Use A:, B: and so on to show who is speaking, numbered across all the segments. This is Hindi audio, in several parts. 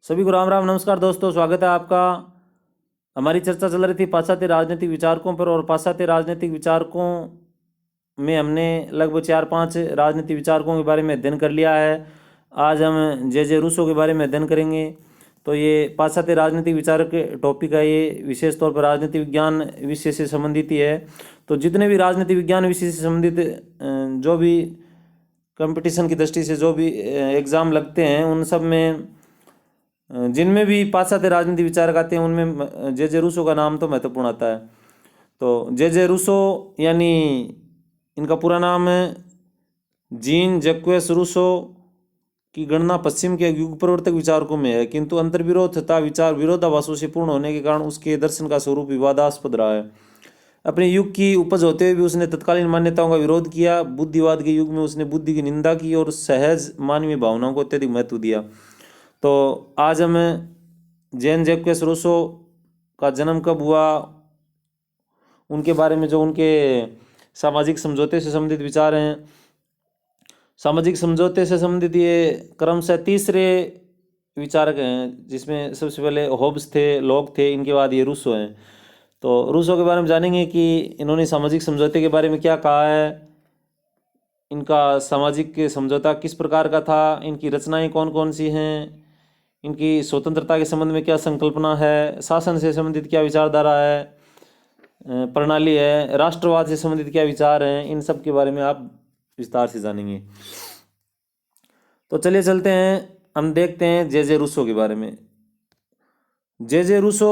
A: सभी को राम राम नमस्कार दोस्तों, स्वागत है आपका। हमारी चर्चा चल रही थी पाश्चात्य राजनीतिक विचारकों पर, और पाश्चात्य राजनीतिक विचारकों में हमने लगभग 4-5 राजनीतिक विचारकों के बारे में अध्ययन कर लिया है। आज हम जे रूसो के बारे में अध्ययन करेंगे। तो ये पाश्चात्य राजनीतिक विचारक टॉपिक है, ये विशेष तौर पर राजनीति विज्ञान विषय से संबंधित ही है। तो जितने भी राजनीति विज्ञान विषय से संबंधित जो भी कंपटीशन की दृष्टि से जो भी एग्ज़ाम लगते हैं, उन सब में जिनमें भी पाश्चात्य राजनीति विचारक आते हैं उनमें जे रूसो का नाम तो महत्वपूर्ण आता है। तो जे रूसो यानी इनका पूरा नाम है जीन जैक्वेस रूसो की गणना पश्चिम के युग प्रवर्तक विचारकों में है, किंतु अंतर्विरोध तथा विचार विरोधाभासों से पूर्ण होने के कारण उसके दर्शन का स्वरूप विवादास्पद रहा है। अपने युग की उपज होते हुए भी उसने तत्कालीन मान्यताओं का विरोध किया। बुद्धिवाद के युग में उसने बुद्धि की निंदा की और सहज मानवीय भावनाओं को अत्यधिक महत्व दिया। तो आज हम जेन जैक्वेस रूसो का जन्म कब हुआ, उनके बारे में, जो उनके सामाजिक समझौते से संबंधित विचार हैं। सामाजिक समझौते से संबंधित ये क्रमशः तीसरे विचारक हैं, जिसमें सबसे पहले होब्स थे, लॉक थे, इनके बाद ये रूसो हैं। तो रूसो के बारे में जानेंगे कि इन्होंने सामाजिक समझौते के बारे में क्या कहा है, इनका सामाजिक समझौता किस प्रकार का था, इनकी रचनाएं कौन कौन सी हैं, इनकी स्वतंत्रता के संबंध में क्या संकल्पना है, शासन से संबंधित क्या विचारधारा है, प्रणाली है, राष्ट्रवाद से संबंधित क्या विचार हैं, इन सब के बारे में आप विस्तार से जानेंगे। तो चलिए चलते हैं, हम देखते हैं जे रूसो के बारे में। जे रूसो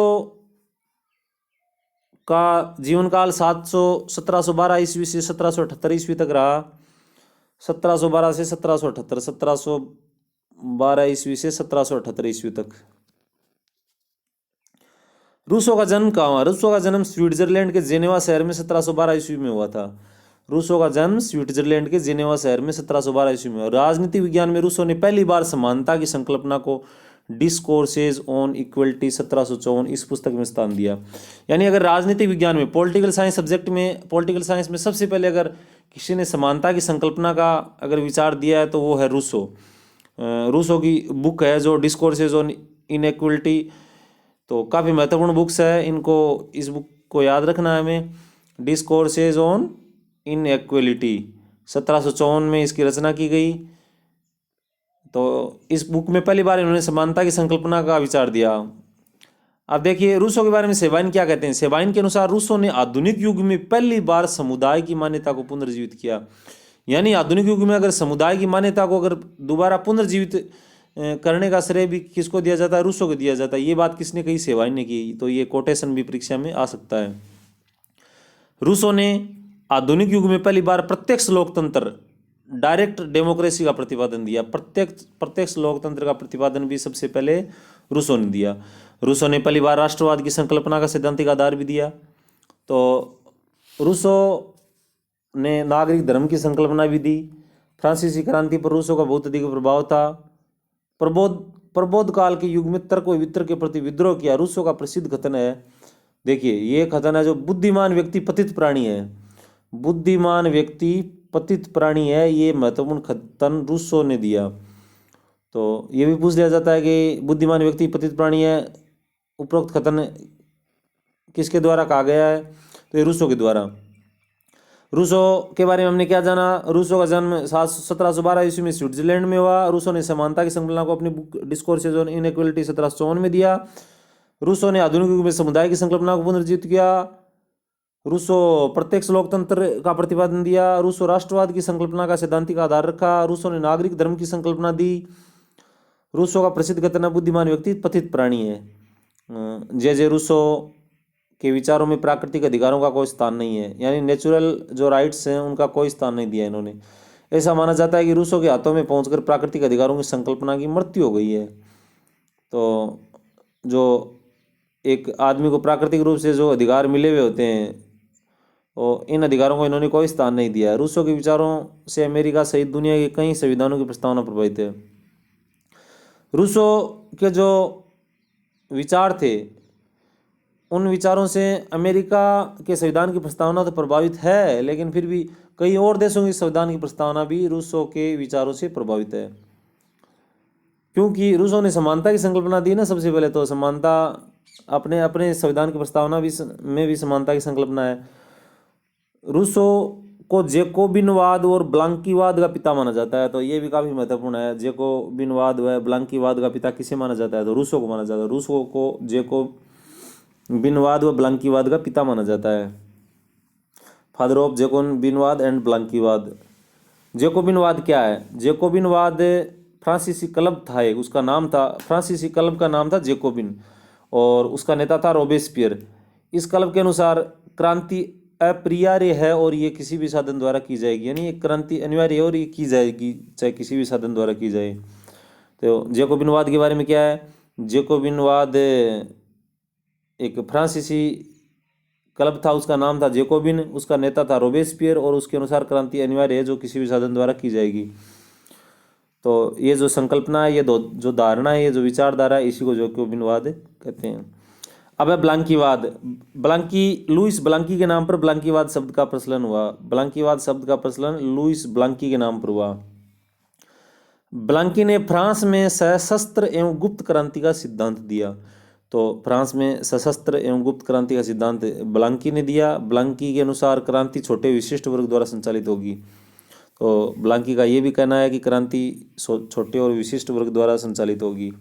A: का जीवन काल 1712 ईस्वी से 1778 ईस्वी तक रहा। 1712 से 1778, 1712 ईस्वी से 1778 ईस्वी तक। रूसो का जन्म कहाँ हुआ? रूसो का जन्म स्विट्जरलैंड के जेनेवा शहर में 1712 ईस्वी में हुआ था। रूसो का जन्म स्विट्जरलैंड के जेनेवा शहर में 1712 ईस्वी में हुआ। राजनीति विज्ञान में रूसो ने पहली बार समानता की संकल्पना को डिस्कोर्सेज ऑन इक्वलिटी 1754 इस पुस्तक में स्थान दिया। यानी अगर राजनीतिक विज्ञान में, पॉलिटिकल साइंस सब्जेक्ट में, पॉलिटिकल साइंस में सबसे पहले अगर किसी ने समानता की संकल्पना का अगर विचार दिया है तो वो है रूसो। रूसो की बुक है जो डिस्कोर्सेज ऑन इनइक्वलिटी, तो काफ़ी महत्वपूर्ण बुक्स है, इनको, इस बुक को याद रखना है हमें। डिस्कोर्सेज ऑन इनइक्वलिटी 1754 में इसकी रचना की गई। तो इस बुक में पहली बार इन्होंने समानता की संकल्पना का विचार दिया। अब देखिए रूसो के बारे में सेबाइन क्या कहते हैं। सेबाइन के अनुसार रूसो ने आधुनिक युग में पहली बार समुदाय की मान्यता को पुनर्जीवित किया। यानी आधुनिक युग में अगर समुदाय की मान्यता को अगर दोबारा पुनर्जीवित करने का श्रेय भी किसको दिया जाता है? रूसो को दिया जाता है। ये बात किसने कही? सेबाइन ने की। तो ये कोटेशन भी परीक्षा में आ सकता है। रूसो ने आधुनिक युग में पहली बार प्रत्यक्ष लोकतंत्र, डायरेक्ट डेमोक्रेसी का प्रतिपादन दिया। प्रत्यक्ष लोकतंत्र का प्रतिपादन भी सबसे पहले रूसो ने दिया। रूसो ने पहली बार राष्ट्रवाद की संकल्पना का सैद्धांतिक आधार भी दिया। तो रूसो ने नागरिक धर्म की संकल्पना भी दी। फ्रांसीसी क्रांति पर रूसो का बहुत अधिक प्रभाव था। प्रबोध काल के युग में तर्क व वितर्क के प्रति विद्रोह किया। रूसो का प्रसिद्ध कथन है, देखिए ये कथन है, जो बुद्धिमान व्यक्ति पतित प्राणी है। बुद्धिमान व्यक्ति पतित प्राणी है, ये महत्वपूर्ण कथन रूसो ने दिया। तो ये भी पूछ लिया जाता है कि बुद्धिमान व्यक्ति पतित प्राणी है, उपरोक्त कथन किसके द्वारा कहा गया है? तो ये रूसो के द्वारा। रूसो के बारे में हमने क्या जाना? रूसो का जन्म 1712 ईस्वी में स्विट्जरलैंड में हुआ। रूसो ने समानता की संकल्पना को अपनी बुक डिस्कोर्सेज ऑन इनइक्वलिटी 1754 में दिया। रूसो ने आधुनिक युग में समुदाय की संकल्पना को पुनर्जीवित किया। रूसो प्रत्यक्ष लोकतंत्र का प्रतिपादन दिया। रूसो राष्ट्रवाद की संकल्पना का सैद्धांतिक आधार रखा। रूसो ने नागरिक धर्म की संकल्पना दी। रूसो का प्रसिद्ध कथन है, बुद्धिमान व्यक्ति पतित प्राणी है। जे रूसो के विचारों में प्राकृतिक अधिकारों का कोई स्थान नहीं है, यानी नेचुरल जो राइट्स हैं उनका कोई स्थान नहीं दिया इन्होंने। ऐसा माना जाता है कि रूसो के हाथों में पहुंचकर प्राकृतिक अधिकारों की संकल्पना की मृत्यु हो गई है। तो जो एक आदमी को प्राकृतिक रूप से जो अधिकार मिले हुए होते हैं, और इन अधिकारों को इन्होंने कोई स्थान नहीं दिया है। रूसो के विचारों से अमेरिका सहित दुनिया के कई संविधानों की प्रस्तावना प्रभावित है। रूसो के जो विचार थे, उन विचारों से अमेरिका के संविधान की प्रस्तावना तो प्रभावित है, लेकिन फिर भी कई और देशों की संविधान की प्रस्तावना भी रूसो के विचारों से प्रभावित है। क्योंकि रूसों ने समानता की संकल्पना दी ना सबसे पहले, तो समानता अपने अपने संविधान की प्रस्तावना भी में भी समानता की संकल्पना है। रूसो को जेकोबिनवाद और ब्लांकीवाद का पिता माना जाता है, तो ये भी काफी महत्वपूर्ण है। जेकोबिनवाद व ब्लांकीवाद का पिता किसे माना जाता है, तो रूसो को माना जाता है। रूसो को जेकोबिनवाद व ब्लांकीवाद का पिता माना जाता है, फादर ऑफ जेकोबिनवाद एंड ब्लांकीवाद। जेकोबिनवाद क्या है? जेकोबिनवाद फ्रांसीसी क्लब था एक, उसका नाम था, फ्रांसीसी क्लब का नाम था जेकोबिन, और उसका नेता था रोबेस्पियर। इस क्लब के अनुसार क्रांति अप्रियार्य है और ये किसी भी साधन द्वारा की जाएगी, यानी एक क्रांति अनिवार्य है और ये की जाएगी चाहे किसी भी साधन द्वारा की जाए। तो जेकोबिनवाद के बारे में क्या है? जेकोबिनवाद एक फ्रांसीसी क्लब था, उसका नाम था जेकोबिन, उसका नेता था रोबेस्पियर, और उसके अनुसार क्रांति अनिवार्य है जो किसी भी साधन द्वारा की जाएगी। तो ये जो संकल्पना है, ये जो धारणा है, ये जो विचारधारा है, इसी को जेकोबिनवाद कहते हैं। अब है ब्लांकीवाद। लुइस ब्लांकी के नाम पर ब्लांकीवाद शब्द का प्रचलन हुआ। ब्लांकीवाद शब्द का प्रचलन लुइस ब्लांकी के नाम पर हुआ। ब्लांकी ने फ्रांस में सशस्त्र एवं गुप्त क्रांति का सिद्धांत दिया। तो फ्रांस में सशस्त्र एवं गुप्त क्रांति का सिद्धांत ब्लांकी ने दिया। ब्लांकी के अनुसार क्रांति छोटे विशिष्ट वर्ग द्वारा संचालित होगी। तो ब्लांकी का ये भी कहना है कि क्रांति छोटे और विशिष्ट वर्ग द्वारा संचालित होगी।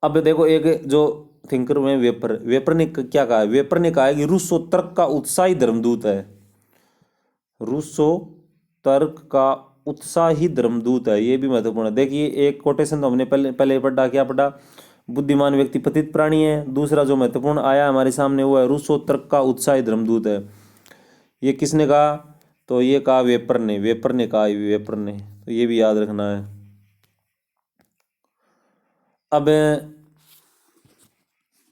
A: अब देखो, एक जो थिंकर में वेपर ने क्या कहा है? वेपर ने कहा है कि रूसो तर्क का उत्साही धर्मदूत है। रूसो तर्क का उत्साही धर्मदूत है, ये भी महत्वपूर्ण है। देखिए, एक कोटेशन तो हमने पहले पढ़ा, क्या पढ़ा? बुद्धिमान व्यक्ति पतित प्राणी है। दूसरा जो महत्वपूर्ण आया हमारे सामने वो है रूसो तर्क का उत्साही धर्मदूत है। ये किसने कहा? तो ये कहा वेपर ने कहा, वेपर ने। तो ये भी याद रखना है। अब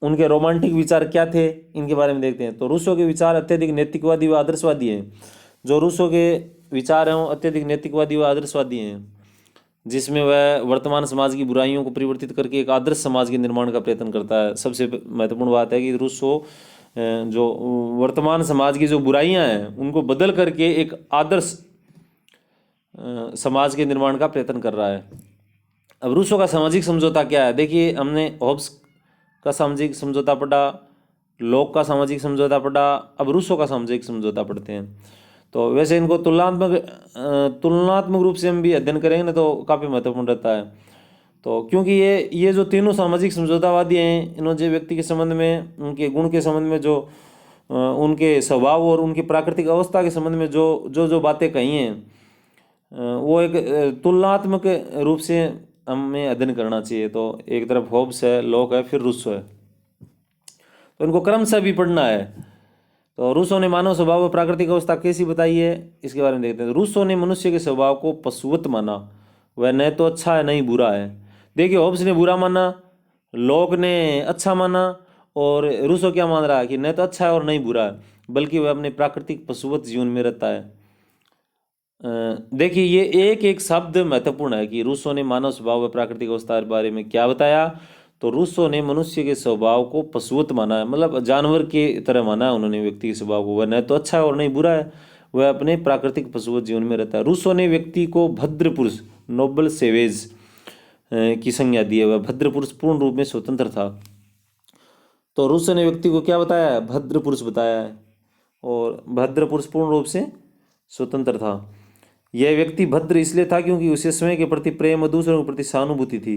A: उनके रोमांटिक विचार क्या थे, इनके बारे में देखते हैं। तो रूसो के विचार अत्यधिक नैतिकवादी व आदर्शवादी हैं। जो रूसो के विचार हैं वो अत्यधिक नैतिकवादी व आदर्शवादी हैं, जिसमें वह वर्तमान समाज की बुराइयों को परिवर्तित करके एक आदर्श समाज के निर्माण का प्रयत्न करता है। सबसे महत्वपूर्ण बात है कि रूसो जो वर्तमान समाज की जो बुराइयां हैं उनको बदल करके एक आदर्श समाज के निर्माण का प्रयत्न कर रहा है। अब रूसो का सामाजिक समझौता क्या है? देखिए, हमने हॉब्स का सामाजिक समझौता पढ़ा, लॉक का सामाजिक समझौता पढ़ा, अब रूसो का सामाजिक समझौता पढ़ते हैं। तो वैसे इनको तुलनात्मक रूप से हम भी अध्ययन करेंगे ना तो काफ़ी महत्वपूर्ण रहता है। तो क्योंकि ये जो तीनों सामाजिक समझौतावादी हैं, इन्होंने व्यक्ति के संबंध में, उनके गुण के संबंध में, जो उनके स्वभाव और उनकी प्राकृतिक अवस्था के संबंध में जो बातें कही हैं वो एक तुलनात्मक रूप से हमें अध्ययन करना चाहिए। तो एक तरफ होब्स है, लॉक है, फिर रूसो है, तो इनको क्रम से भी पढ़ना है। तो रूसो ने मानव स्वभाव और प्राकृतिक अवस्था कैसी बताई है, इसके बारे में देखते हैं। रूसो ने मनुष्य के स्वभाव को पशुवत माना, वह न तो अच्छा है न ही बुरा है। देखिए, होब्स ने बुरा माना, लॉक ने अच्छा माना, और रूसो क्या मान रहा है कि न तो अच्छा है और न ही बुरा है, बल्कि वह अपने प्राकृतिक पशुवत जीवन में रहता है। देखिए, ये एक एक शब्द महत्वपूर्ण है कि रूसो ने मानव स्वभाव व प्राकृतिक अवस्था के बारे में क्या बताया। तो रूसो ने मनुष्य के स्वभाव को पशुवत माना है, मतलब जानवर के तरह माना है उन्होंने व्यक्ति के स्वभाव को। वह न तो अच्छा है और नहीं बुरा है, वह अपने प्राकृतिक पशुवत जीवन में रहता है। रूसो ने व्यक्ति को भद्र पुरुष, नोबल सेवेज की संज्ञा दी है। वह भद्र पुरुष पूर्ण रूप में स्वतंत्र था। तो रूसो ने व्यक्ति को क्या बताया है? भद्र पुरुष बताया है, और भद्र पुरुष पूर्ण रूप से स्वतंत्र था। यह व्यक्ति भद्र इसलिए था क्योंकि उसे स्वयं के प्रति प्रेम और दूसरों के प्रति सहानुभूति थी।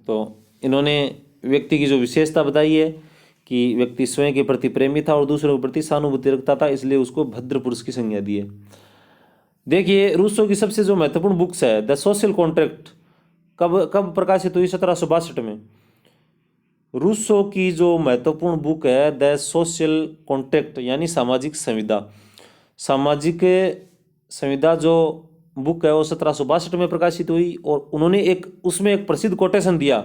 A: तो इन्होंने व्यक्ति की जो विशेषता बताई है कि व्यक्ति स्वयं के प्रति प्रेमी था और दूसरों के प्रति सहानुभूति रखता था, इसलिए उसको भद्र पुरुष की संज्ञा दी है। देखिए, रूसो की सबसे जो महत्वपूर्ण बुक्स है, द सोशल कॉन्ट्रैक्ट कब प्रकाशित हुई? 1762 में। रूसो की जो महत्वपूर्ण बुक है द सोशल कॉन्ट्रैक्ट, यानी सामाजिक संविदा। सामाजिक संविदा जो बुक है वो 1762 में प्रकाशित हुई, और उन्होंने उसमें एक प्रसिद्ध कोटेशन दिया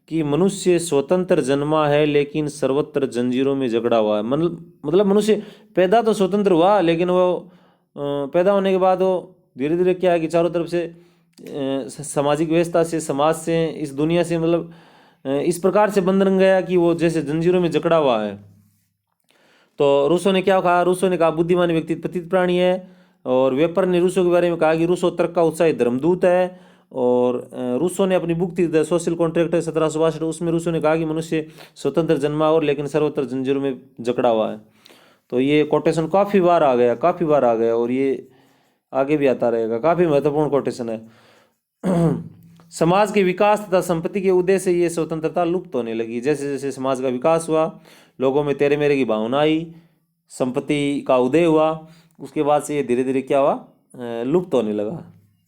A: कि मनुष्य स्वतंत्र जन्मा है लेकिन सर्वत्र जंजीरों में जकड़ा हुआ है। मतलब मनुष्य पैदा तो स्वतंत्र हुआ, लेकिन वो पैदा होने के बाद वो धीरे धीरे क्या है कि चारों तरफ से सामाजिक व्यवस्था से, समाज से, इस दुनिया से, मतलब इस प्रकार से बंधन गया कि वो जैसे जंजीरों में जकड़ा हुआ है। तो रूसो ने क्या कहा? रूसो ने कहा बुद्धिमान व्यक्ति पतित प्राणी है, और वेपर ने रूसो के बारे में कहा कि रूसो तर्क का उत्साही धर्मदूत है, और रूसो ने अपनी बुक थी द सोशल कॉन्ट्रैक्ट 1762, उसमें रूसो ने कहा कि मनुष्य स्वतंत्र जन्मा और लेकिन सर्वत्र जंजीरों में जकड़ा हुआ है। तो ये कोटेशन काफ़ी बार आ गया, काफ़ी बार आ गया, और ये आगे भी आता रहेगा, काफ़ी महत्वपूर्ण कोटेशन है। समाज के विकास तथा संपत्ति के उदय से ये स्वतंत्रता लुप्त होने लगी। जैसे जैसे समाज का विकास हुआ, लोगों में तेरे मेरे की भावना आई, संपत्ति का उदय हुआ, उसके बाद से ये धीरे धीरे क्या हुआ, लुप्त होने लगा।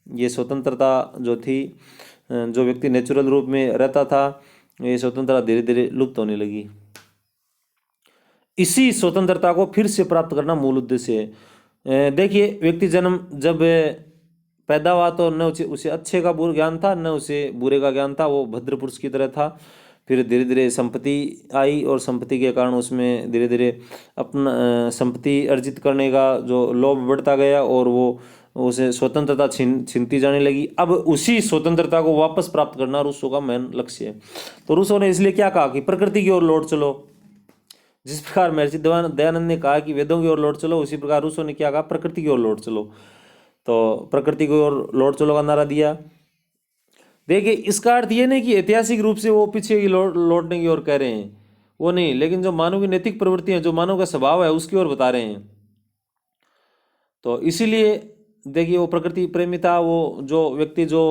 A: ये स्वतंत्रता जो थी, जो व्यक्ति नेचुरल रूप में रहता था, ये स्वतंत्रता धीरे धीरे लुप्त होने लगी। इसी स्वतंत्रता को फिर से प्राप्त करना मूल उद्देश्य है। देखिए, व्यक्ति जन्म जब पैदा हुआ तो न उसे अच्छे का बुरा ज्ञान था, न उसे बुरे का ज्ञान था, वो भद्र पुरुष की तरह था। फिर धीरे धीरे संपत्ति आई और संपत्ति के कारण उसमें धीरे धीरे अपना संपत्ति अर्जित करने का जो लोभ बढ़ता गया और वो उसे स्वतंत्रता छीनती जाने लगी। अब उसी स्वतंत्रता को वापस प्राप्त करना रूसो का मेन लक्ष्य है। तो रूसो ने इसलिए क्या कहा कि प्रकृति की ओर लौट चलो। जिस प्रकार महर्षि दयानंद ने कहा कि वेदों की ओर लौट चलो, उसी प्रकार रूसो ने क्या कहा, प्रकृति की ओर लौट चलो। तो प्रकृति की ओर लौट चलो का नारा दिया। देखिए, इसका अर्थ ये नहीं कि ऐतिहासिक रूप से वो पीछे की लौटने की ओर कह रहे हैं, वो नहीं, लेकिन जो मानव की नैतिक प्रवृत्ति है, जो मानव का स्वभाव है, उसकी ओर बता रहे हैं। तो इसीलिए देखिए, वो प्रकृति प्रेमी था, वो जो व्यक्ति जो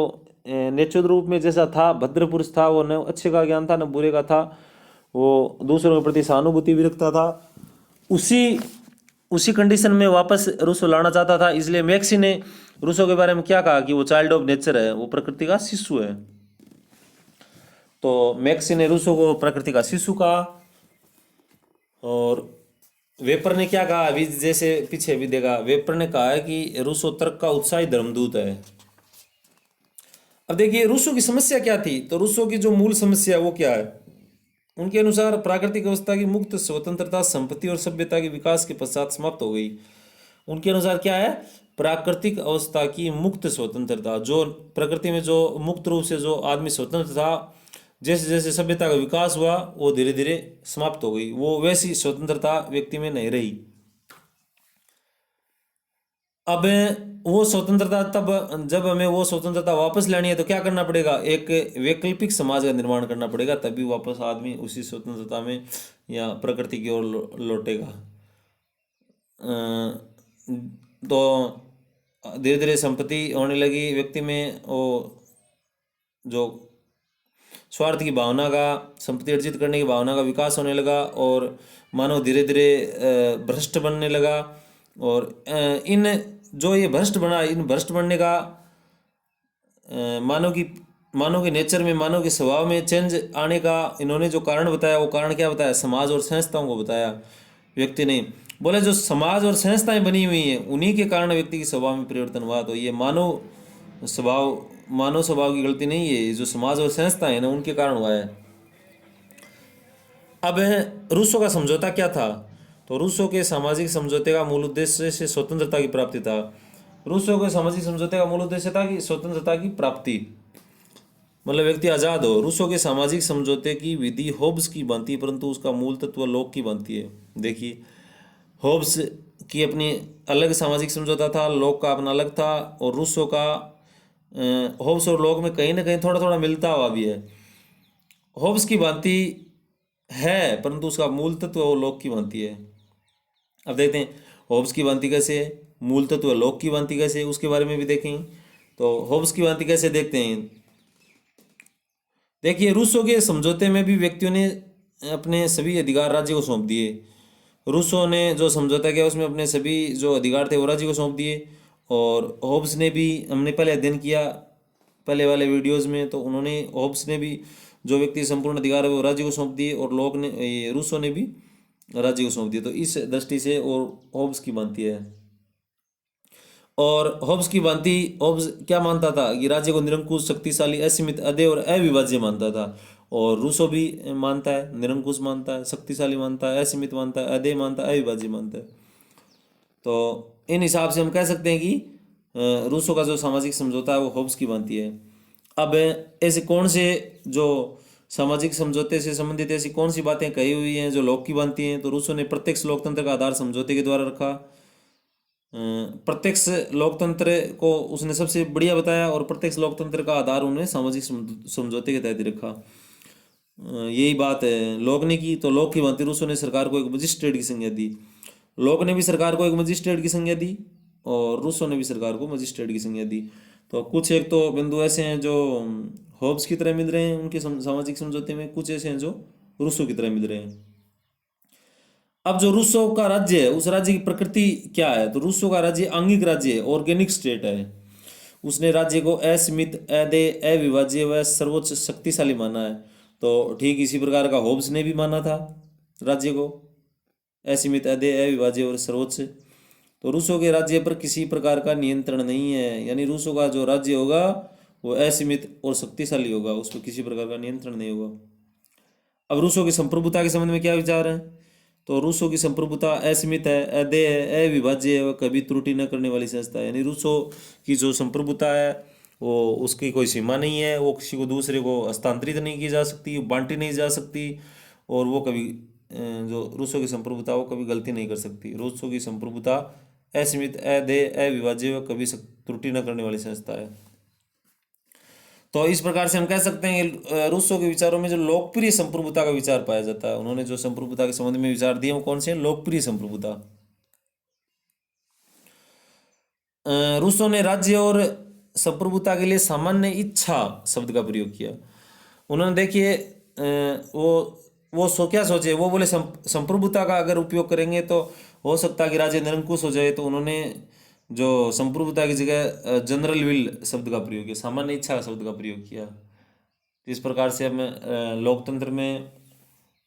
A: नेचुरल रूप में जैसा था, भद्र पुरुष था, वो न अच्छे का ज्ञान था न बुरे का था, वो दूसरों के प्रति सहानुभूति भी रखता था, उसी कंडीशन में वापस रूसो लाना चाहता था। इसलिए मैक्सी ने रूसो के बारे में क्या कहा कि वो चाइल्ड ऑफ नेचर है, वो प्रकृति का शिशु है। तो मैक्सी ने रूसो को प्रकृति का शिशु कहा। और वेपर ने क्या कहा, अभी जैसे पीछे भी देखा, वेपर ने कहा है कि रूसो तर्क का उत्साही धर्मदूत है। अब देखिए, रूसो की समस्या क्या थी, तो रूसो की जो मूल समस्या है वो क्या है। उनके अनुसार प्राकृतिक अवस्था की मुक्त स्वतंत्रता संपत्ति और सभ्यता के विकास के पश्चात समाप्त हो गई। उनके अनुसार क्या है, प्राकृतिक अवस्था की मुक्त स्वतंत्रता, जो प्रकृति में जो मुक्त रूप से जो आदमी स्वतंत्र था, जैसे जैसे सभ्यता का विकास हुआ वो धीरे धीरे समाप्त हो गई। वो वैसी स्वतंत्रता व्यक्ति में नहीं रही। अब वो स्वतंत्रता, तब जब हमें वो स्वतंत्रता वापस लेनी है तो क्या करना पड़ेगा, एक वैकल्पिक समाज का निर्माण करना पड़ेगा, तभी वापस आदमी उसी स्वतंत्रता में या प्रकृति की ओर लौटेगा। तो धीरे धीरे संपत्ति होने लगी व्यक्ति में, वो जो स्वार्थ की भावना का, संपत्ति अर्जित करने की भावना का विकास होने लगा, और मानव धीरे धीरे भ्रष्ट बनने लगा। और इन जो ये भ्रष्ट बना, इन भ्रष्ट बनने का मानव के नेचर में, मानव के स्वभाव में चेंज आने का इन्होंने जो कारण बताया, वो कारण क्या बताया, समाज और संस्थाओं को बताया। व्यक्ति ने बोले जो समाज और संस्थाएं बनी हुई हैं उन्हीं के कारण व्यक्ति के स्वभाव में परिवर्तन हुआ। तो ये मानव स्वभाव की गलती नहीं है, जो समाज और संस्थाएं हैं ना, उनके कारण हुआ है। अब रूसो का समझौता क्या था, तो रूसो के सामाजिक समझौते का मूल उद्देश्य से स्वतंत्रता की प्राप्ति था। रूसो के सामाजिक समझौते का मूल उद्देश्य था कि स्वतंत्रता की प्राप्ति, मतलब व्यक्ति आजाद हो। रूसो के सामाजिक समझौते की विधि होब्स की बनती है, परंतु उसका मूल तत्व लोक की बनती है। देखिए, होब्स की अपनी अलग सामाजिक समझौता था, लोक का अपना अलग था, और रूसो का होब्स और लोक में कहीं ना कहीं थोड़ा थोड़ा मिलता हुआ भी है। होब्स की भांति है, परंतु उसका मूल तत्व वो लोक की भांति है। अब देखते हैं होब्स की भांति कैसे है, मूल तत्व लोक की भांति कैसे है, उसके बारे में भी देखें। तो होब्स की भांति कैसे देखते हैं, देखिए, रूसो के समझौते में भी व्यक्तियों ने अपने सभी अधिकार राज्य को सौंप दिए। रूसो ने जो समझौता किया उसमें अपने सभी जो अधिकार थे वो राज्य को सौंप दिए। और होब्स ने भी, हमने पहले अध्ययन किया पहले वाले वीडियोस में, तो उन्होंने, होब्स ने भी जो व्यक्ति संपूर्ण अधिकार है वो राज्य को सौंप दिए, और लोग ने, ये रूसो ने भी राज्य को सौंप दिए। तो इस दृष्टि से और होब्स की भांति है। और होब्स की भांति, होब्स क्या मानता था कि राज्य को निरंकुश, शक्तिशाली, असीमित, अधेय और अविभाज्य मानता था। और रूसो भी मानता है, निरंकुश मानता है, शक्तिशाली मानता है, असीमित मानता है, अधेय मानता है, अविभाज्य मानता है। तो इन हिसाब से हम कह सकते हैं कि रूसो का जो सामाजिक समझौता है वो होब्स की भांति है। अब ऐसे कौन से जो सामाजिक समझौते से संबंधित ऐसी कौन सी बातें कही हुई हैं जो लोक की भांति हैं, तो रूसो ने प्रत्यक्ष लोकतंत्र का आधार समझौते के द्वारा रखा। प्रत्यक्ष लोकतंत्र को उसने सबसे बढ़िया बताया, और प्रत्यक्ष लोकतंत्र का आधार उन्होंने सामाजिक समझौते के तहत रखा। यही बात है लोक ने की, तो लोक की भांति रूसों ने सरकार को एक मजिस्ट्रेट की संज्ञा दी। लोक ने भी सरकार को एक मजिस्ट्रेट की संज्ञा दी, और रूसों ने भी सरकार को मजिस्ट्रेट की संज्ञा दी। तो कुछ एक तो बिंदु ऐसे हैं जो होब्स की तरह मिल रहे हैं उनके सामाजिक समझौते में, कुछ ऐसे हैं जो रूसों की तरह मिल रहे हैं। अब जो रूसों का राज्य है, उस राज्य की प्रकृति क्या है? तो रूसों का राज्य आंगिक राज्य है, ऑर्गेनिक स्टेट है। उसने राज्य को असीमित, अदेय, अविभाज्य व सर्वोच्च शक्तिशाली माना है। तो ठीक इसी प्रकार का होब्स ने भी माना था राज्य को असीमित, अदेय, अविभाज्य और सर्वोच्च। तो रूसों के राज्य पर किसी प्रकार का नियंत्रण नहीं है, यानी रूसों का जो राज्य होगा वो असीमित और शक्तिशाली होगा, उस पर किसी प्रकार का नियंत्रण नहीं होगा। अब रूसों की संप्रभुता के संबंध में क्या विचार है? तो रूसों की संप्रभुता असीमित है, अदेय है, अविभाज्य है, वह कभी त्रुटि न करने वाली संस्था है। यानी रूसों की जो संप्रभुता है वो उसकी कोई सीमा नहीं है, वो किसी को दूसरे को हस्तांतरित नहीं की जा सकती, बांटी नहीं जा सकती, और वो कभी जो रूसों की संप्रभुता वो कभी गलती नहीं कर सकती। रूसों की संप्रभुता असीमित, अदेय, अविभाज्य व कभी त्रुटि न करने वाली संस्था है। तो इस प्रकार से हम कह सकते हैं कि रूसों के विचारों में जो लोकप्रिय संप्रभुता का विचार पाया जाता है, उन्होंने जो संप्रभुता के संबंध में विचार दिए वो कौन से हैं? लोकप्रिय संप्रभुता। रूसों ने राज्य और संप्रभुता के लिए सामान्य इच्छा शब्द का प्रयोग किया। उन्होंने देखिए वो क्या सोचे, वो बोले संप्रभुता का अगर उपयोग करेंगे तो हो सकता है कि राज्य निरंकुश हो जाए, तो उन्होंने जो संप्रभुता की जगह जनरल विल शब्द का प्रयोग किया, सामान्य इच्छा शब्द का प्रयोग किया। इस प्रकार से हम लोकतंत्र में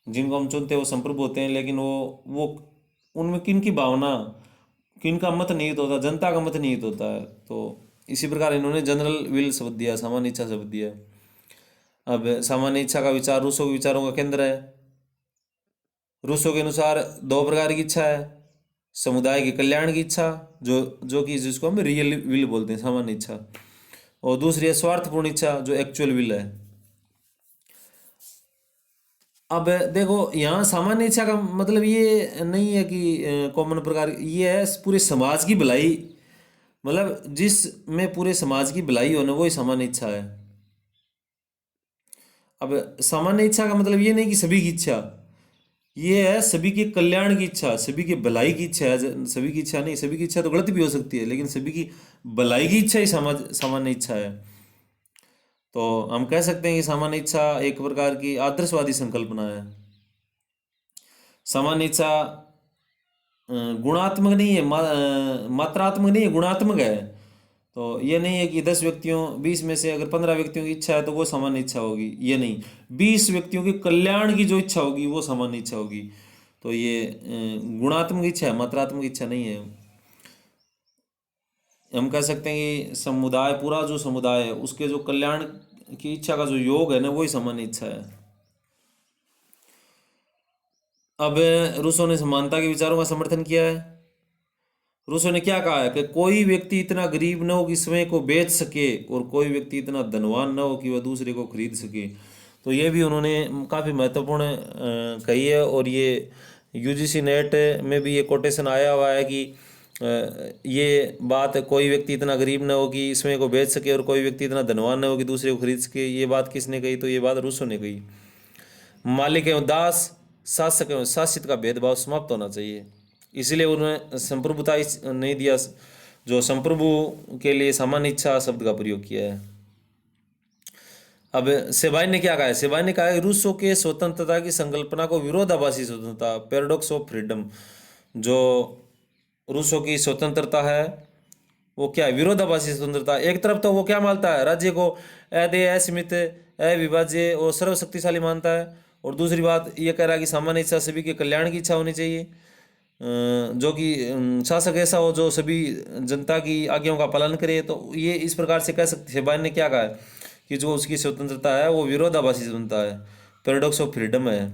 A: जिनको हम चुनते हैं वो संप्रभु होते हैं, लेकिन वो उनमें किन की भावना, किन का मत निहित होता, जनता का मत निहित होता है। तो इसी प्रकार इन्होंने जनरल विल शब्द दिया, सामान्य इच्छा शब्द दिया। अब सामान्य इच्छा का विचार रूसों के विचारों का केंद्र है। रूसों के अनुसार दो प्रकार की इच्छा है, समुदाय के कल्याण की इच्छा जो कि जिसको हम रियल विल बोलते हैं, सामान्य इच्छा, और दूसरी है स्वार्थपूर्ण इच्छा जो एक्चुअल विल है। अब देखो यहाँ सामान्य इच्छा का मतलब ये नहीं है कि कॉमन प्रकार, ये है पूरे समाज की भलाई, मतलब जिसमें पूरे समाज की भलाई होना वही सामान्य इच्छा है। अब सामान्य इच्छा का मतलब ये नहीं कि सभी की इच्छा, ये है सभी के कल्याण की इच्छा, सभी की भलाई की इच्छा है। सभी की इच्छा नहीं, सभी की इच्छा तो गलत भी हो सकती है, लेकिन सभी की भलाई की इच्छा ही सामान्य इच्छा है। तो हम कह सकते हैं कि सामान्य इच्छा एक प्रकार की आदर्शवादी संकल्पना है। सामान्य इच्छा गुणात्मक नहीं है, मात्रात्मक नहीं है, गुणात्मक है। तो ये नहीं है कि 10 व्यक्तियों 20 में से अगर 15 व्यक्तियों की इच्छा है तो वो सामान्य इच्छा होगी, ये नहीं। 20 व्यक्तियों के कल्याण की जो इच्छा होगी वो सामान्य इच्छा होगी। तो ये गुणात्मक इच्छा है, मात्रात्मक इच्छा नहीं है। हम कह सकते हैं कि समुदाय, पूरा जो समुदाय है उसके जो कल्याण की इच्छा का जो योग है ना, वही सामान्य इच्छा है। अब रूसों ने समानता के विचारों का समर्थन किया है। रूसों ने क्या कहा है कि कोई व्यक्ति इतना गरीब न हो कि स्वयं को बेच सके, और कोई व्यक्ति इतना धनवान न हो कि वह दूसरे को खरीद सके। तो ये भी उन्होंने काफ़ी महत्वपूर्ण कही है, और ये यूजीसी नेट में भी ये कोटेशन आया हुआ है कि ये बात, कोई व्यक्ति इतना गरीब न हो कि स्वयं को बेच सके और कोई व्यक्ति इतना धनवान न हो कि दूसरे को खरीद सके, ये बात किसने कही? तो ये बात रूसों ने कही। मालिक एवं दास, शासक एवं शासित का भेदभाव समाप्त होना चाहिए, इसलिए उन्होंने संप्रभुता नहीं दिया, जो संप्रभु के लिए सामान्य इच्छा शब्द का प्रयोग किया है। अब सेबाइन ने क्या कहा है? सेबाइन ने कहा है रूसों के स्वतंत्रता की संकल्पना को विरोधाभासी स्वतंत्रता, पैराडॉक्स ऑफ फ्रीडम, जो रूसों की स्वतंत्रता है वो क्या है? विरोधाभासी स्वतंत्रता। एक तरफ तो वो क्या मानता है? राज्य को अदेय, असीमित, अविभाज्य और सर्वशक्तिशाली मानता है, और दूसरी बात ये कह रहा है कि सामान्य इच्छा सभी के कल्याण की इच्छा होनी चाहिए, जो कि शासक ऐसा हो जो सभी जनता की आज्ञाओं का पालन करे। तो ये इस प्रकार से कह सकते हैं, सेबाइन ने क्या कहा है कि जो उसकी स्वतंत्रता है वो विरोधाभासी स्वतंत्रता है, पैराडॉक्स ऑफ फ्रीडम है।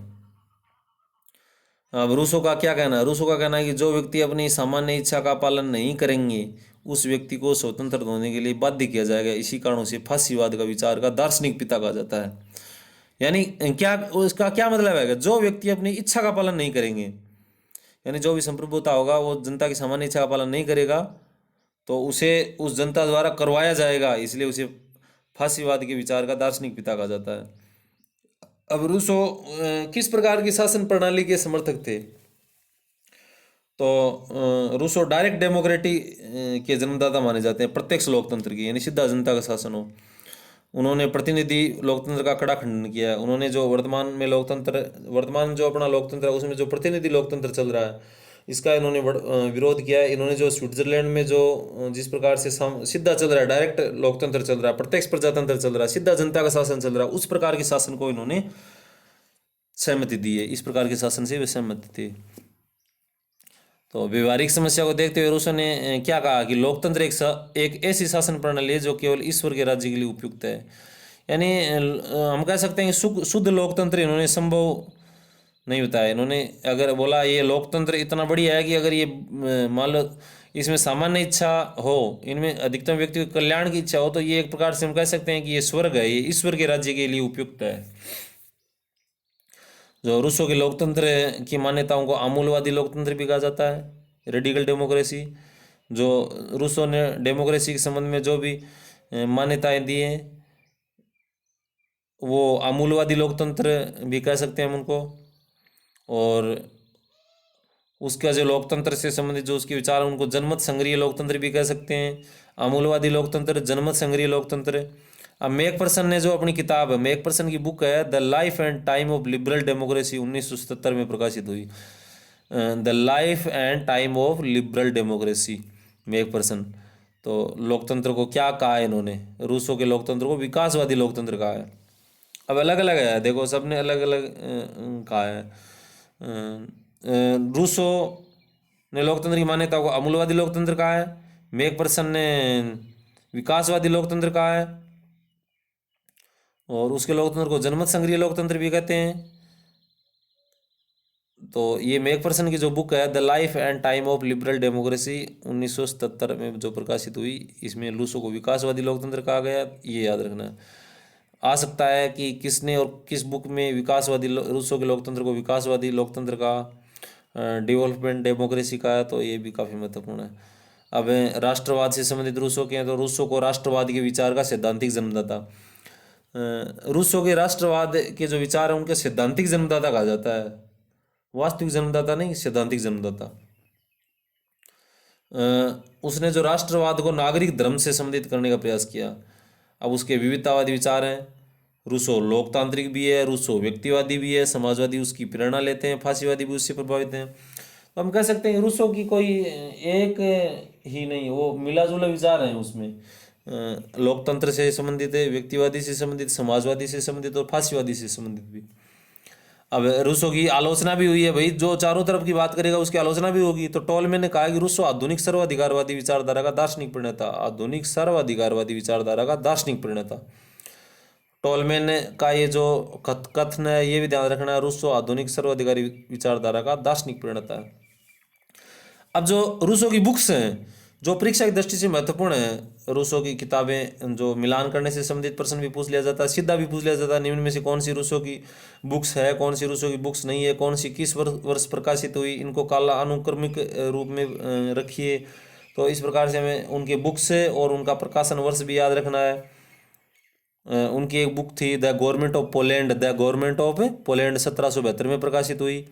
A: अब रूसों का क्या कहना है? रूसों का कहना है कि जो व्यक्ति अपनी सामान्य इच्छा का पालन नहीं करेंगे उस व्यक्ति को स्वतंत्र होने के लिए बाध्य किया जाएगा। इसी कारणों से फांसीवाद का विचार का दार्शनिक पिता कहा जाता है। यानी क्या, उसका क्या मतलब है? जो व्यक्ति अपनी इच्छा का पालन नहीं करेंगे, यानी जो भी संप्रभुता होगा वो जनता की सामान्य इच्छा का पालन नहीं करेगा तो उसे उस जनता द्वारा करवाया जाएगा, इसलिए उसे फासीवाद के विचार का दार्शनिक पिता कहा जाता है। अब रूसो किस प्रकार की शासन प्रणाली के समर्थक थे? तो रूसो डायरेक्ट डेमोक्रेटी के जन्मदाता माने जाते हैं, प्रत्यक्ष लोकतंत्र की, यानी सीधा जनता का शासन हो। उन्होंने प्रतिनिधि लोकतंत्र का कड़ा खंडन किया है। उन्होंने जो वर्तमान जो अपना लोकतंत्र है उसमें जो प्रतिनिधि लोकतंत्र चल रहा है इसका इन्होंने विरोध किया है। इन्होंने जो स्विट्जरलैंड में जो जिस प्रकार से सीधा चल रहा है, डायरेक्ट लोकतंत्र चल रहा है, प्रत्यक्ष प्रजातंत्र चल रहा है, सीधा जनता का शासन चल रहा है, उस प्रकार के शासन को इन्होंने सहमति दी है। इस प्रकार के शासन से वे सहमत थे। तो व्यवहारिक समस्या को देखते हुए रूसो ने क्या कहा कि लोकतंत्र एक ऐसी शासन प्रणाली है जो केवल ईश्वर के राज्य के लिए उपयुक्त है। यानी हम कह सकते हैं कि शुद्ध लोकतंत्र इन्होंने संभव नहीं बताया। इन्होंने अगर बोला ये लोकतंत्र इतना बढ़िया है कि अगर ये मान लो इसमें सामान्य इच्छा हो, इनमें अधिकतम व्यक्ति के कल्याण की इच्छा हो, तो ये एक प्रकार से हम कह सकते हैं कि ये स्वर्ग है, ये ईश्वर के राज्य के लिए उपयुक्त है। जो रूसो के लोकतंत्र की मान्यताओं को आमूलवादी लोकतंत्र भी कहा जाता है, रेडिकल डेमोक्रेसी। जो रूसो ने डेमोक्रेसी के संबंध में जो भी मान्यताएं दी हैं वो आमूलवादी लोकतंत्र भी कह सकते हैं हम उनको। और उसका जो लोकतंत्र से संबंधित जो उसके विचार हैं उनको जनमत संग्रही लोकतंत्र भी कह सकते हैं। आमूलवादी लोकतंत्र, जनमत संग्रही लोकतंत्र। अब मैकफरसन ने जो अपनी किताब है, मैकफरसन की बुक है the life and time of liberal democracy, 1977 में प्रकाशित हुई। The life and time of liberal democracy, McPherson. तो लोकतंत्र को क्या कहा है इन्होंने? रूसो के लोकतंत्र को विकासवादी लोकतंत्र कहा है। अब अलग अलग है, देखो सबने अलग अलग कहा है। रूसो ने लोकतंत्र की मान्यता को अमूलवादी लोकतंत्र कहा है, मैकफरसन ने विकासवादी लोकतंत्र कहा है, और उसके लोकतंत्र को जनमत संग्रही लोकतंत्र भी कहते हैं। तो ये मैकफरसन की जो बुक है the life and time of liberal democracy 1977 में जो प्रकाशित हुई, इसमें रूसो को विकासवादी लोकतंत्र कहा गया, ये याद रखना। आ सकता है कि किसने और किस बुक में विकासवादी रूसो के लोकतंत्र को विकासवादी लोकतंत्र का, डेवलपमेंट डेमोक्रेसी का है, तो ये भी काफ़ी महत्वपूर्ण है। अब राष्ट्रवाद से संबंधित रूसो के हैं, तो रूसो को राष्ट्रवाद के विचार का सैद्धांतिक जन्मदाता, रूसो के राष्ट्रवाद के जो विचार हैं उनके सैद्धांतिक जन्मदाता कहा जाता है, वास्तविक जन्मदाता नहीं, सैद्धांतिक जन्मदाता। उसने जो राष्ट्रवाद को नागरिक धर्म से संबंधित करने का प्रयास किया। अब उसके विविधतावादी विचार हैं। रूसो लोकतांत्रिक भी है, रूसो व्यक्तिवादी भी है, समाजवादी उसकी प्रेरणा लेते हैं, फासीवादी भी उससे प्रभावित हैं। तो हम कह सकते हैं रूसो की कोई एक ही नहीं, वो मिला जुला विचार हैं उसमें। लोकतंत्र से संबंधित है, व्यक्तिवादी से संबंधित, समाजवादी से संबंधित और फासीवादी से संबंधित भी। अब रूसो की आलोचना भी हुई है भाई, जो चारों तरफ की बात करेगा उसकी आलोचना भी होगी। तो टोलमे ने कहा कि रूसो आधुनिक सर्वाधिकारवादी विचारधारा का दार्शनिक प्रणेता, आधुनिक सर्वाधिकारवादी विचारधारा का दार्शनिक प्रणेता। टोलमैन का ये जो कथन है ये भी ध्यान रखना है, रूसो आधुनिक सर्वाधिकारी विचारधारा का दार्शनिक प्रणेता है। अब जो रूसो की बुक्स हैं जो परीक्षा की दृष्टि से महत्वपूर्ण है, रूसो की किताबें जो मिलान करने से संबंधित प्रश्न भी पूछ लिया जाता है, सीधा भी पूछ लिया जाता है, निम्न में से कौन सी रूसो की बुक्स है, कौन सी रूसो की बुक्स नहीं है, कौन सी किस वर्ष प्रकाशित हुई, इनको काला अनुक्रमिक रूप में रखिए। तो इस प्रकार से हमें उनके बुक्स और उनका प्रकाशन वर्ष भी याद रखना है। उनकी एक बुक थी the government of Poland, the government of Poland 1772 में प्रकाशित हुई।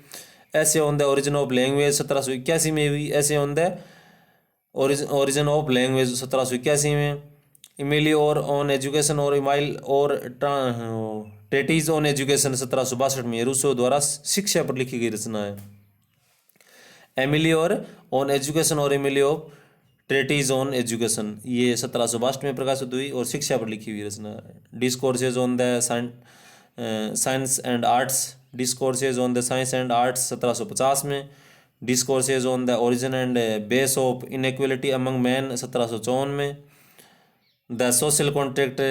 A: ऐसे on the origin of language 1781 में हुई। ऐसे on the origin of language 1781 में। इमिली और ऑन एजुकेशन और इमाइल और ट्रेटीज ऑन एजुकेशन 1762 में, रूसो द्वारा शिक्षा पर लिखी गई रचना है। एमिली और ऑन एजुकेशन और इमिली ऑफ ट्रेटीज ऑन एजुकेशन, ये 1762 में प्रकाशित हुई और शिक्षा पर लिखी हुई रचना है। Discourses on the science and arts, discourses on the science and arts 1750 में। Discourses on the origin and base of inequality among man 1754 में। द सोशल कॉन्ट्रैक्ट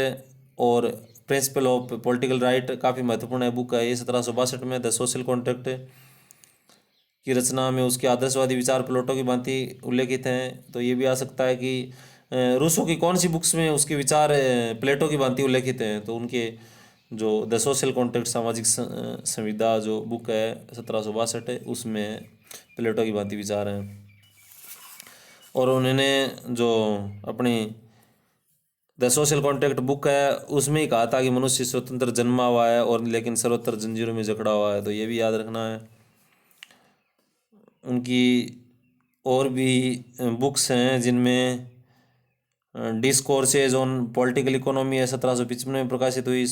A: और प्रिंसिपल ऑफ पॉलिटिकल राइट काफ़ी महत्वपूर्ण है बुक है ये, 1762 में द सोशल कॉन्ट्रैक्ट की रचना में उसके आदर्शवादी विचार प्लेटो की भांति उल्लेखित हैं। तो ये भी आ सकता है कि रूसो की कौन सी बुक्स में उसके विचार प्लेटो की भांति उल्लेखित हैं। तो उनके जो द सोशल कॉन्ट्रैक्ट सामाजिक संविदा जो बुक है 1762 है उसमें प्लेटो की भांति विचार हैं। और उन्होंने जो अपनी द सोशल कॉन्ट्रैक्ट बुक है उसमें ही कहा था कि मनुष्य स्वतंत्र जन्मा हुआ है और लेकिन सर्वत्र जंजीरों में जकड़ा हुआ है, तो ये भी याद रखना है। उनकी और भी बुक्स हैं जिनमें डिस्कोर्सेज ऑन पॉलिटिकल इकोनॉमी है 1755 में प्रकाशित हुई।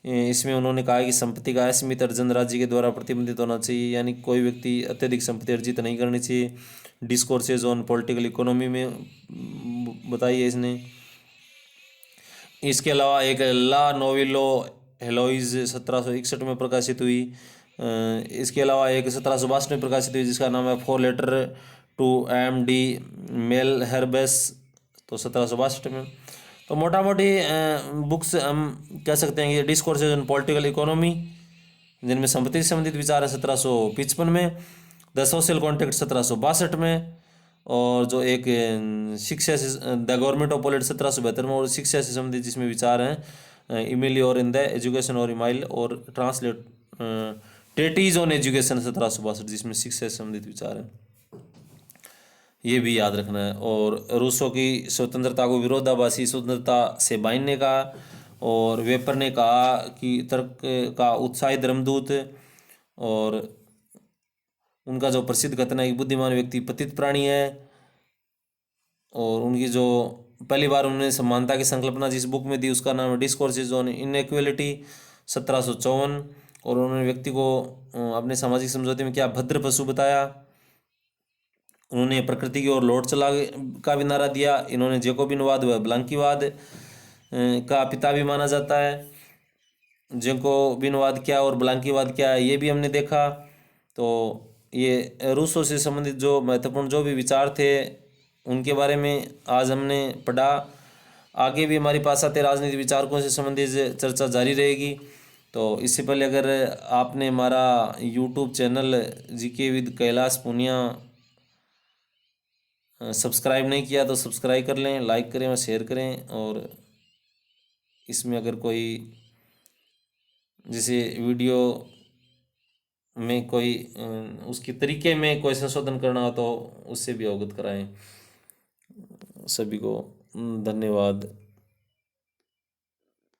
A: इसमें उन्होंने कहा कि संपत्ति का असीमित अर्जन राज्य के द्वारा प्रतिबंधित होना चाहिए, यानी कोई व्यक्ति अत्यधिक संपत्ति अर्जित नहीं करनी चाहिए। डिस्कोर्सेज ऑन पॉलिटिकल इकोनॉमी में बताई है इसने। इसके अलावा एक ला नोविलो हेलोइज 1761 में प्रकाशित हुई। इसके अलावा एक 1762 में प्रकाशित हुई जिसका नाम है 4 लेटर टू MD मेल हेरबेस, तो 1762 में। तो मोटा मोटी बुक्स हम कह सकते हैं कि डिस्कोर्सेज ऑन पॉलिटिकल इकोनॉमी जिनमें संपत्ति से संबंधित विचार है 1755 में, द सोशल कॉन्ट्रैक्ट 1762 में, और जो एक शिक्षा से द गवर्नमेंट ऑफ पोलैंड 1772 में, और शिक्षा से संबंधित जिसमें विचार हैं इमिली और इन द एजुकेशन और इमाइल, और ट्रांसलेट ट्रेटीज ऑन एजुकेशन 1762 जिसमें शिक्षा से संबंधित विचार हैं। ये भी याद रखना है। और रूसों की स्वतंत्रता को विरोधाभासी स्वतंत्रता से बांधने का, और वेपर ने कहा कि तर्क का उत्साही धर्मदूत, और उनका जो प्रसिद्ध कथन है कि बुद्धिमान व्यक्ति पतित प्राणी है, और उनकी जो पहली बार उन्होंने समानता की संकल्पना जिस बुक में दी उसका नाम है डिस्कोर्सेज ऑन इनइक्वालिटी 1754, और उन्होंने व्यक्ति को अपने सामाजिक समझौते में क्या भद्र पशु बताया। उन्होंने प्रकृति की ओर लौट चला का भी नारा दिया। इन्होंने जैकोबिनवाद व ब्लांकीवाद का पिता भी माना जाता है। जैकोबिनवाद क्या और ब्लांकीवाद क्या है ये भी हमने देखा। तो ये रूसों से संबंधित जो महत्वपूर्ण जो भी विचार थे उनके बारे में आज हमने पढ़ा। आगे भी हमारे पास आते राजनीतिक विचारकों से संबंधित चर्चा जारी रहेगी। तो इससे पहले अगर आपने हमारा YouTube channel GK with Kailash Punia subscribe नहीं किया तो सब्सक्राइब कर लें, लाइक करें और शेयर करें। और इसमें अगर कोई जैसे वीडियो में कोई उसके तरीके में कोई संशोधन करना हो तो उससे भी अवगत कराएं। सभी को धन्यवाद।